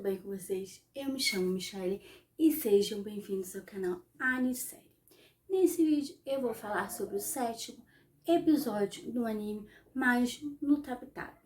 bem com vocês? Eu me chamo Michelle e sejam bem-vindos ao canal Anissérie. Nesse vídeo eu vou falar sobre o 7º episódio do anime Mágico no Tabi-Tabi,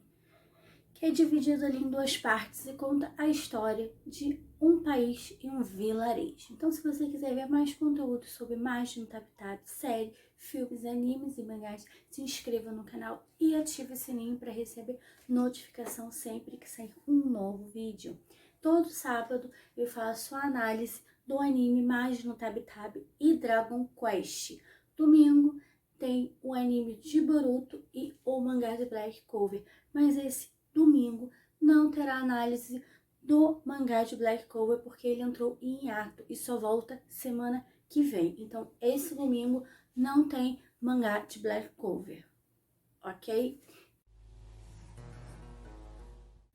que é dividido ali em duas partes e conta a história de um país e um vilarejo. Então, se você quiser ver mais conteúdo sobre Mágico no Tabi-Tabi, série, filmes, animes e mangás, se inscreva no canal e ative o sininho para receber notificação sempre que sair um novo vídeo. Todo sábado eu faço a análise do anime Mágico no Tabi-Tabi e Dragon Quest. Domingo tem o anime de Boruto e o mangá de Black Clover, mas esse domingo não terá análise do mangá de Black Clover porque ele entrou em hiato e só volta semana que vem. Então, esse domingo não tem mangá de Black Clover, ok?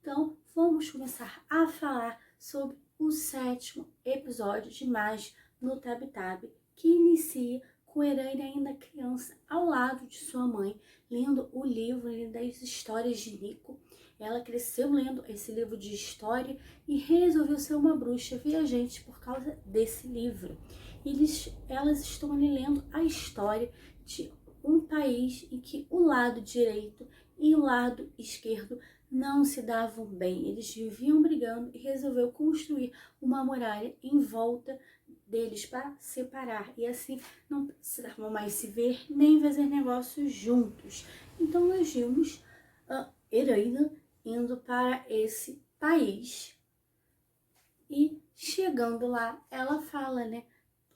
Então, vamos começar a falar sobre o 7º episódio de Mágico no Tabi-Tabi, que inicia com Eren ainda criança ao lado de sua mãe, lendo o livro das histórias de Nico. Ela cresceu lendo esse livro de história e resolveu ser uma bruxa viajante por causa desse livro. Elas estão ali lendo a história de um país em que o lado direito e o lado esquerdo não se davam bem. Eles viviam brigando e resolveu construir uma muralha em volta deles para separar, e assim não precisavam mais se ver nem fazer negócios juntos. Então nós vimos Eren indo para esse país e chegando lá, ela fala, né,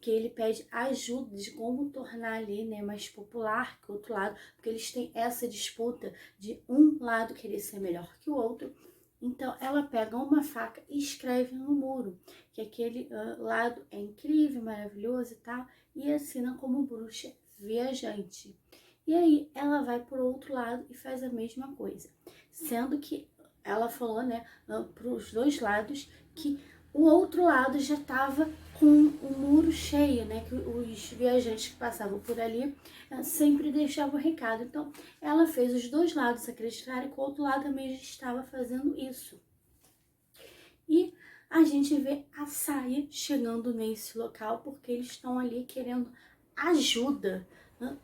que ele pede ajuda de como tornar ali, né, mais popular que o outro lado, porque eles têm essa disputa de um lado querer ser melhor que o outro. Então ela pega uma faca e escreve no muro que aquele lado é incrível, maravilhoso e tal, e assina como bruxa viajante. E aí ela vai para o outro lado e faz a mesma coisa, sendo que ela falou, né, para os dois lados que o outro lado já estava com o muro cheio, né, que os viajantes que passavam por ali sempre deixavam recado. Então, ela fez os dois lados acreditarem que o outro lado também já estava fazendo isso. E a gente vê a Saia chegando nesse local porque eles estão ali querendo ajuda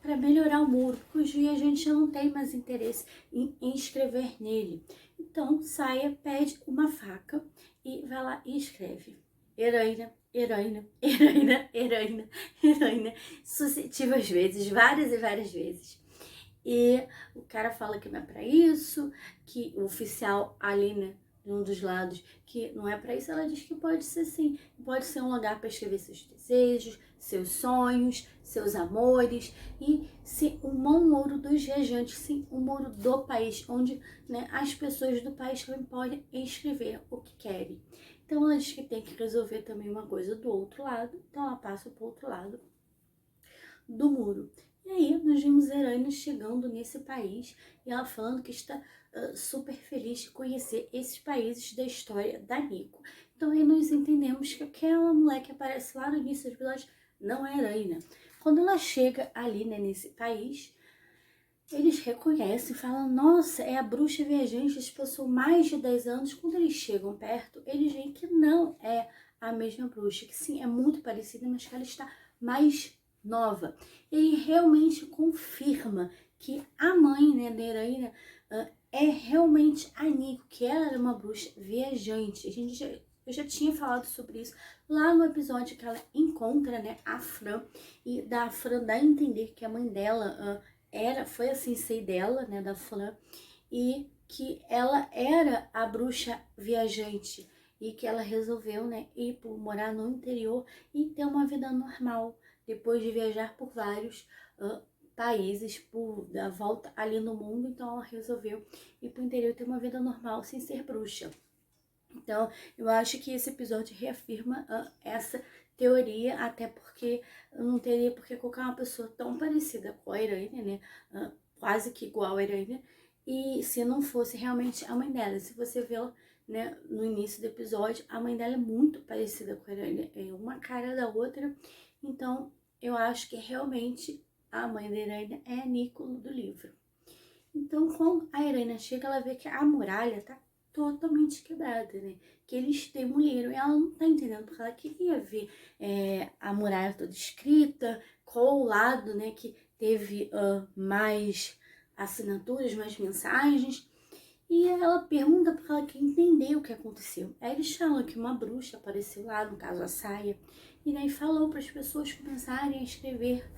para melhorar o muro, porque os viajantes já não têm mais interesse em escrever nele. Então, Saia pede uma faca e vai lá e escreve Heroína, heroína, heroína, heroína, heroína, sucessivas vezes, várias e várias vezes. E o cara fala que não é pra isso, que o oficial ali, né, de um dos lados, que não é pra isso. Ela diz que pode ser sim, pode ser um lugar para escrever seus desejos, seus sonhos, seus amores, e ser um bom ouro dos viajantes, sim, um ouro do país, onde, né, as pessoas do país também podem escrever o que querem. Então ela diz que tem que resolver também uma coisa do outro lado, então ela passa pro outro lado do muro. E aí nós vimos Eren chegando nesse país e ela falando que está super feliz de conhecer esses países da história da Nico. Então aí nós entendemos que aquela mulher que aparece lá no início do episódio não é Eren. Quando ela chega ali, né, nesse país, eles reconhecem e falam, nossa, é a bruxa viajante, eles passou mais de 10 anos. Quando eles chegam perto, eles veem que não é a mesma bruxa, que sim, é muito parecida, mas que ela está mais nova. Ele realmente confirma que a mãe, né, da heroína é realmente a Nico, que ela era uma bruxa viajante. Eu já tinha falado sobre isso lá no episódio que ela encontra, né, a Fran, e da Fran dá a entender que a mãe dela foi a sensei dela, né, da Fran, e que ela era a bruxa viajante e que ela resolveu, né, ir morar no interior e ter uma vida normal depois de viajar por vários países, da volta ali no mundo. Então ela resolveu ir para o interior ter uma vida normal sem ser bruxa. Então eu acho que esse episódio reafirma essa teoria, até porque não teria por que colocar uma pessoa tão parecida com a Irene, né, quase que igual a Irene, e se não fosse realmente a mãe dela. Se você vê, né, no início do episódio, a mãe dela é muito parecida com a Irene, é uma cara da outra. Então eu acho que realmente a mãe da Irene é a Nico do livro. Então quando a Irene chega, ela vê que a muralha tá totalmente quebrada, né? Que eles demoliram e ela não tá entendendo, porque ela queria ver a muralha toda escrita, qual o lado, né, que teve mais assinaturas, mais mensagens. E ela pergunta porque ela quer entender o que aconteceu. Aí eles falam que uma bruxa apareceu lá, no caso a Saia, e daí falou para as pessoas começarem a escrever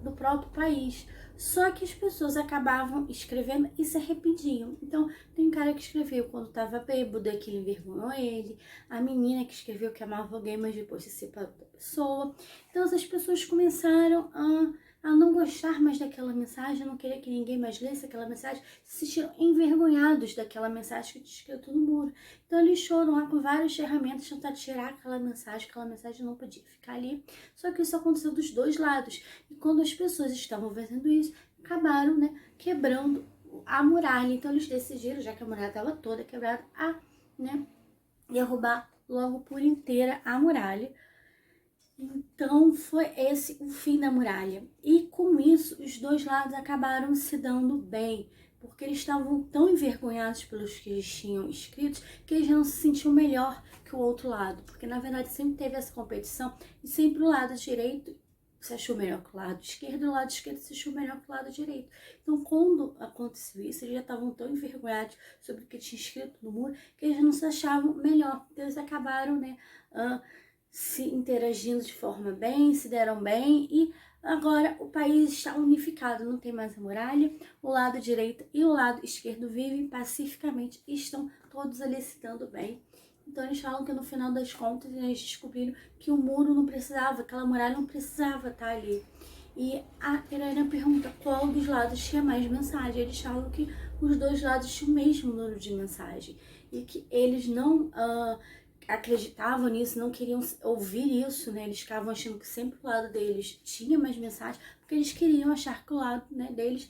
do próprio país. Só que as pessoas acabavam escrevendo e se arrependiam. Então, tem um cara que escreveu quando estava bêbado, que ele envergonhou ele. A menina que escreveu que amava alguém, mas depois se separou da pessoa. Então, essas pessoas começaram a não gostar mais daquela mensagem, a não querer que ninguém mais lesse aquela mensagem, se sentiram envergonhados daquela mensagem que tinha escrito no muro. Então eles foram lá com várias ferramentas tentar tirar aquela mensagem não podia ficar ali. Só que isso aconteceu dos dois lados. E quando as pessoas estavam fazendo isso, acabaram, né, quebrando a muralha. Então eles decidiram, já que a muralha estava toda quebrada, né, derrubar logo por inteira a muralha. Então foi esse o fim da muralha. E com isso, os dois lados acabaram se dando bem, porque eles estavam tão envergonhados pelos que eles tinham escritos que eles não se sentiam melhor que o outro lado, porque na verdade sempre teve essa competição e sempre o lado direito se achou melhor que o lado esquerdo e o lado esquerdo se achou melhor que o lado direito. Então, quando aconteceu isso, eles já estavam tão envergonhados sobre o que tinha escrito no muro que eles não se achavam melhor. Então, eles acabaram, né, se interagindo de forma bem, se deram bem e agora o país está unificado, não tem mais a muralha, o lado direito e o lado esquerdo vivem pacificamente e estão todos ali se dando bem. Então eles falam que no final das contas eles descobriram que o muro não precisava, aquela muralha não precisava estar ali. E a Heroína pergunta qual dos lados tinha mais mensagem. Eles falam que os dois lados tinham o mesmo número de mensagem e que eles não acreditavam nisso, não queriam ouvir isso, né? Eles ficavam achando que sempre o lado deles tinha mais mensagem, porque eles queriam achar que o lado, né, deles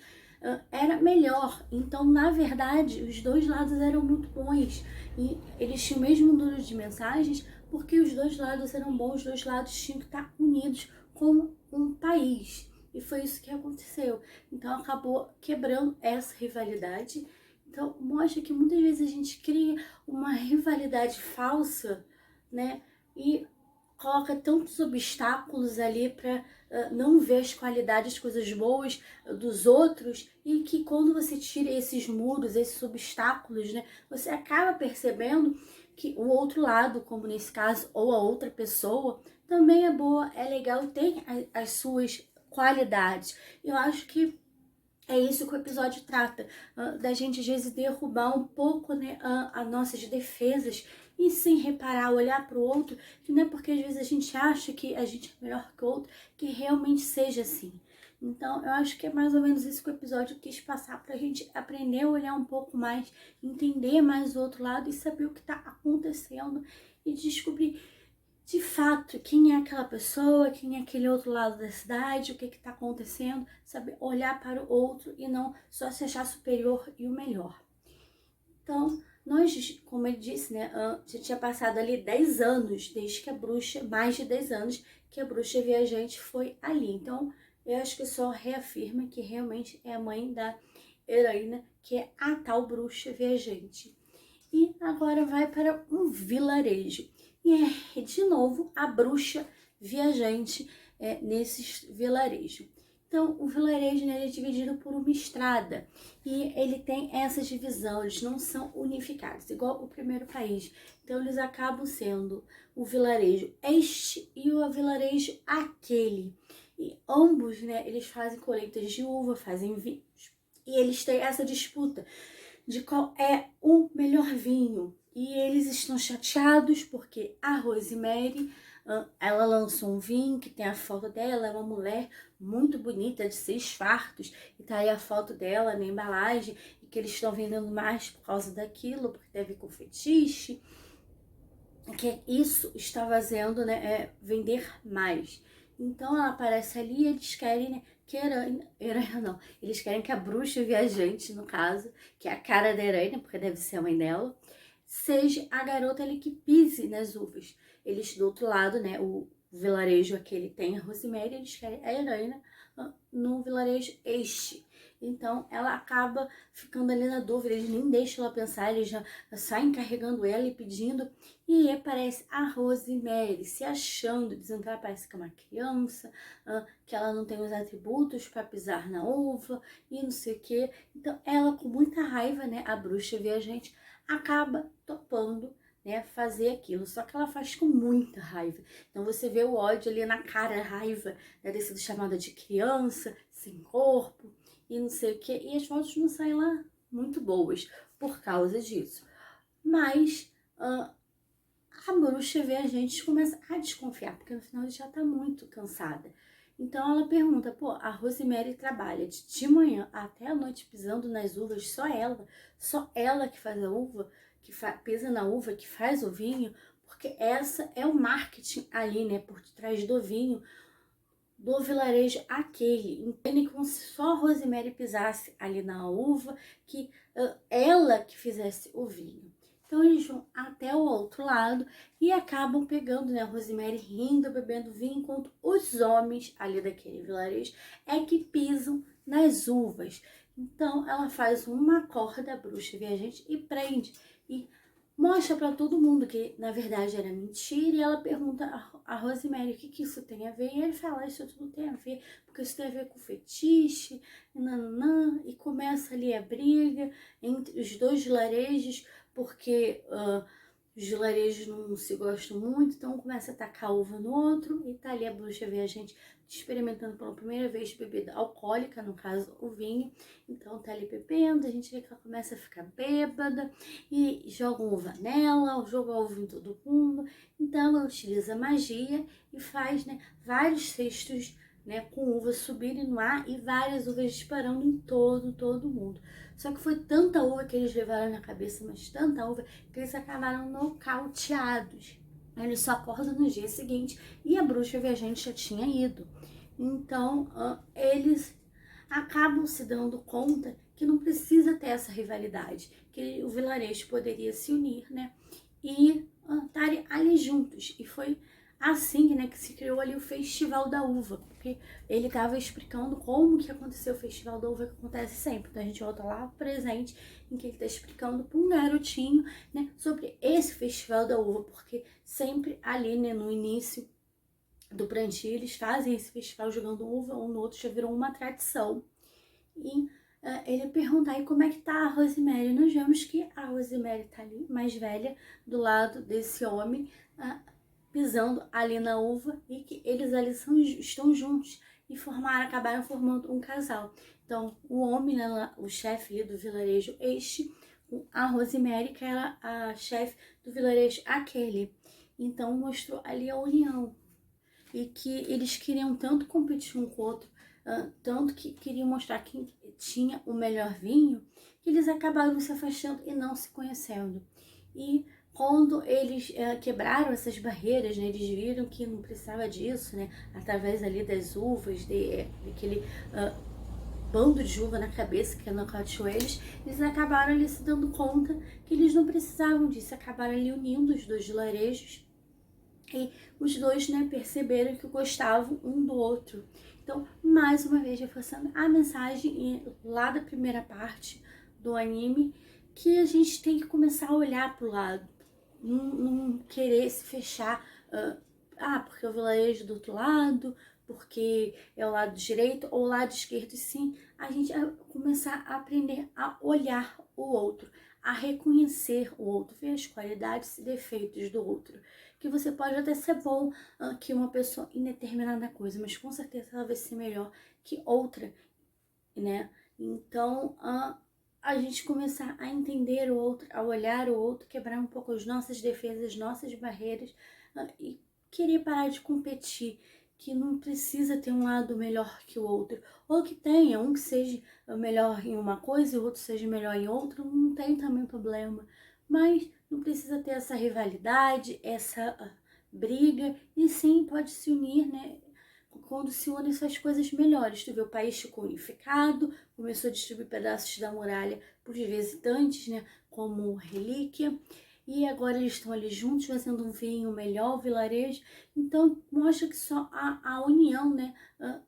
era melhor. Então, na verdade, os dois lados eram muito bons e eles tinham o mesmo número de mensagens porque os dois lados eram bons, os dois lados tinham que estar unidos como um país. E foi isso que aconteceu. Então, acabou quebrando essa rivalidade. Então, mostra que muitas vezes a gente cria uma rivalidade falsa, né? E coloca tantos obstáculos ali para não ver as qualidades, as coisas boas dos outros, e que quando você tira esses muros, esses obstáculos, né, você acaba percebendo que o outro lado, como nesse caso, ou a outra pessoa, também é boa, é legal, tem as suas qualidades. Eu acho que é isso que o episódio trata, da gente às vezes derrubar um pouco, né, as nossas defesas e sem reparar, olhar para o outro, que não é porque às vezes a gente acha que a gente é melhor que o outro, que realmente seja assim. Então, eu acho que é mais ou menos isso que o episódio quis passar, pra gente aprender a olhar um pouco mais, entender mais o outro lado e saber o que tá acontecendo e descobrir de fato quem é aquela pessoa, quem é aquele outro lado da cidade, o que está acontecendo, saber olhar para o outro e não só se achar superior e o melhor. Então, nós, como ele disse, né, já tinha passado ali 10 anos, desde que a bruxa, mais de 10 anos, que a bruxa viajante foi ali. Então, eu acho que só reafirma que realmente é a mãe da heroína, que é a tal bruxa viajante. E agora vai para um vilarejo. E é de novo a bruxa viajante nesse vilarejo. Então, o vilarejo, né, ele é dividido por uma estrada e ele tem essa divisão, eles não são unificados, igual o primeiro país. Então, eles acabam sendo o vilarejo este e o vilarejo aquele. E ambos, né, eles fazem colheitas de uva, fazem vinhos. E eles têm essa disputa de qual é o melhor vinho. E eles estão chateados porque a Rosemary, ela lançou um vinho que tem a foto dela, é uma mulher muito bonita, de 6 fartos, e tá aí a foto dela na embalagem, e que eles estão vendendo mais por causa daquilo, porque deve com fetiche, que isso está fazendo, né, vender mais. Então ela aparece ali e eles querem, né, que heroína não, eles querem que a bruxa viajante, no caso, que é a cara da heroína, porque deve ser a mãe dela, seja a garota ali que pise nas uvas. Eles do outro lado, né, o vilarejo aquele tem a Rosemary, eles querem a heroína no vilarejo este. Então ela acaba ficando ali na dúvida, eles nem deixam ela pensar, eles já saem carregando ela e pedindo. E aí aparece a Rosemary se achando, dizendo que ela parece que é uma criança, que ela não tem os atributos para pisar na uva e não sei o que. Então ela, com muita raiva, né, a bruxa viajante, acaba topando, né, fazer aquilo. Só que ela faz com muita raiva. Então você vê o ódio ali na cara, a raiva, né, ter sido chamada de criança, sem corpo e não sei o que. E as fotos não saem lá muito boas por causa disso. Mas a bruxa vê a gente e começa a desconfiar, porque no final ela já tá muito cansada. Então ela pergunta, pô, a Rosemary trabalha de manhã até a noite pisando nas uvas, só ela que faz a uva, pisa na uva, que faz o vinho, porque essa é o marketing ali, né, por trás do vinho, do vilarejo aquele. Entende, como se só a Rosemary pisasse ali na uva, que ela que fizesse o vinho. Então eles vão até o outro lado e acabam pegando, né, a Rosemary rindo, bebendo vinho, enquanto os homens ali daquele vilarejo é que pisam nas uvas. Então ela faz uma corda, a bruxa viajante, e prende. E mostra para todo mundo que na verdade era mentira, e ela pergunta a Rosemary o que isso tem a ver, e ele fala, isso tudo tem a ver, porque isso tem a ver com fetiche, e nananã, e começa ali a briga entre os dois vilarejos, porque os vilarejos não se gostam muito, então começa a tacar uva no outro, e tá ali a bruxa viajante experimentando pela primeira vez bebida alcoólica, no caso o vinho, então tá ali bebendo, a gente vê que ela começa a ficar bêbada, e joga uva nela, joga uva em todo mundo. Então ela utiliza magia e faz, né, vários cestos, né, com uvas subirem no ar e várias uvas disparando em todo mundo. Só que foi tanta uva que eles levaram na cabeça, mas tanta uva, que eles acabaram nocauteados. Eles só acordam no dia seguinte e a bruxa viajante já tinha ido. Então eles acabam se dando conta que não precisa ter essa rivalidade, que o vilarejo poderia se unir, né, e estarem ali juntos. E foi assim, né, que se criou ali o Festival da Uva, porque ele estava explicando como que aconteceu o Festival da Uva, que acontece sempre. Então a gente volta lá presente, em que ele está explicando para um garotinho, né, sobre esse Festival da Uva, porque sempre ali, né, no início do plantio, eles fazem esse festival jogando uva um no outro, já virou uma tradição. E ele pergunta aí como é que tá a Rosemary. Nós vemos que a Rosemary tá ali, mais velha, do lado desse homem, pisando ali na uva, e que eles ali estão juntos e acabaram formando um casal. Então o homem, né, o chefe do vilarejo este, a Rosemary, que era a chefe do vilarejo aquele. Então mostrou ali a união, e que eles queriam tanto competir um com o outro, tanto que queriam mostrar quem tinha o melhor vinho, que eles acabaram se afastando e não se conhecendo. E quando eles quebraram essas barreiras, né, eles viram que não precisava disso, né, através ali das uvas, daquele bando de uva na cabeça que nocauteou eles acabaram ali se dando conta que eles não precisavam disso, acabaram ali unindo os dois vilarejos. E os dois, né, perceberam que gostavam um do outro. Então, mais uma vez, reforçando a mensagem lá da primeira parte do anime, que a gente tem que começar a olhar pro lado, não querer se fechar, porque o vilarejo do outro lado, porque é o lado direito ou o lado esquerdo. E sim, a gente começar a aprender a olhar o outro, a reconhecer o outro, ver as qualidades e defeitos do outro. Que você pode até ser bom que uma pessoa em determinada coisa, mas com certeza ela vai ser melhor que outra, né? Então, a gente começar a entender o outro, a olhar o outro, quebrar um pouco as nossas defesas, nossas barreiras, e querer parar de competir, que não precisa ter um lado melhor que o outro, ou que tenha um que seja melhor em uma coisa e o outro seja melhor em outra, não tem também problema, mas não precisa ter essa rivalidade, essa briga, e sim pode se unir, né? Quando se unem essas coisas melhores. Tu vê, o país ficou unificado, começou a distribuir pedaços da muralha para os visitantes, né, como relíquia, e agora eles estão ali juntos fazendo um vinho melhor, o vilarejo. Então mostra que só a união, né,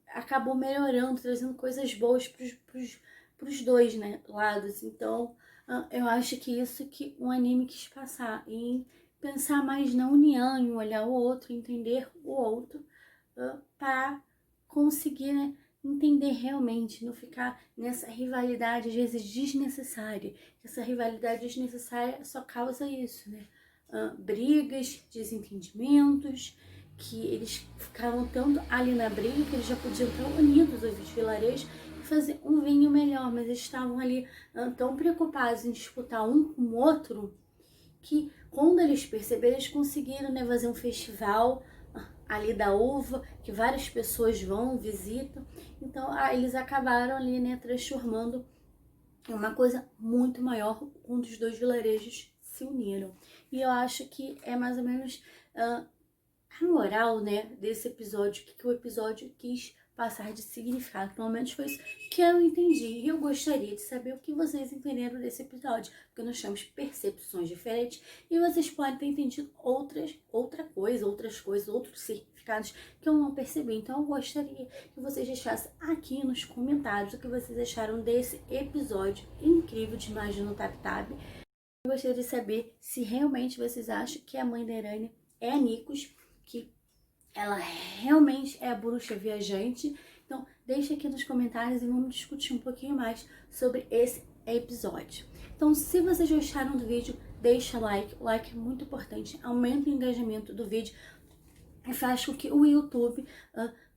acabou melhorando, trazendo coisas boas para os pros dois, né, lados. Então, eu acho que isso que o anime quis passar, em pensar mais na união, em olhar o outro, entender o outro, para conseguir, né, entender realmente, não ficar nessa rivalidade, às vezes, desnecessária. Essa rivalidade desnecessária só causa isso, né? Brigas, desentendimentos, que eles ficavam tanto ali na briga que eles já podiam estar unidos, os vilarejos, e fazer um vinho melhor, mas eles estavam ali tão preocupados em disputar um com o outro, que quando eles perceberam, eles conseguiram, né, fazer um festival ali da uva, que várias pessoas vão, visitam. Então, eles acabaram ali, né, transformando em uma coisa muito maior, quando os dois vilarejos se uniram. E eu acho que é mais ou menos a moral, né, desse episódio, que o episódio quis passar de significado. Pelo menos foi isso que eu entendi. E eu gostaria de saber o que vocês entenderam desse episódio, porque nós temos percepções diferentes e vocês podem ter entendido outras coisas, outros significados que eu não percebi. Então eu gostaria que vocês deixassem aqui nos comentários o que vocês acharam desse episódio incrível de Magia no Tap Tap. Eu gostaria de saber se realmente vocês acham que a mãe da Irânia é a Nikos, que ela realmente é a bruxa viajante. Então, deixa aqui nos comentários e vamos discutir um pouquinho mais sobre esse episódio. Então, se vocês gostaram do vídeo, deixa like. O like é muito importante, aumenta o engajamento do vídeo e faz com que o YouTube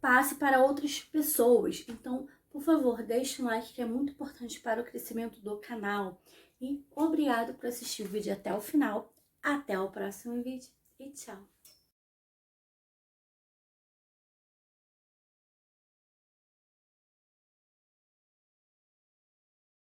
passe para outras pessoas. Então, por favor, deixa um like, que é muito importante para o crescimento do canal. E obrigado por assistir o vídeo até o final. Até o próximo vídeo e tchau!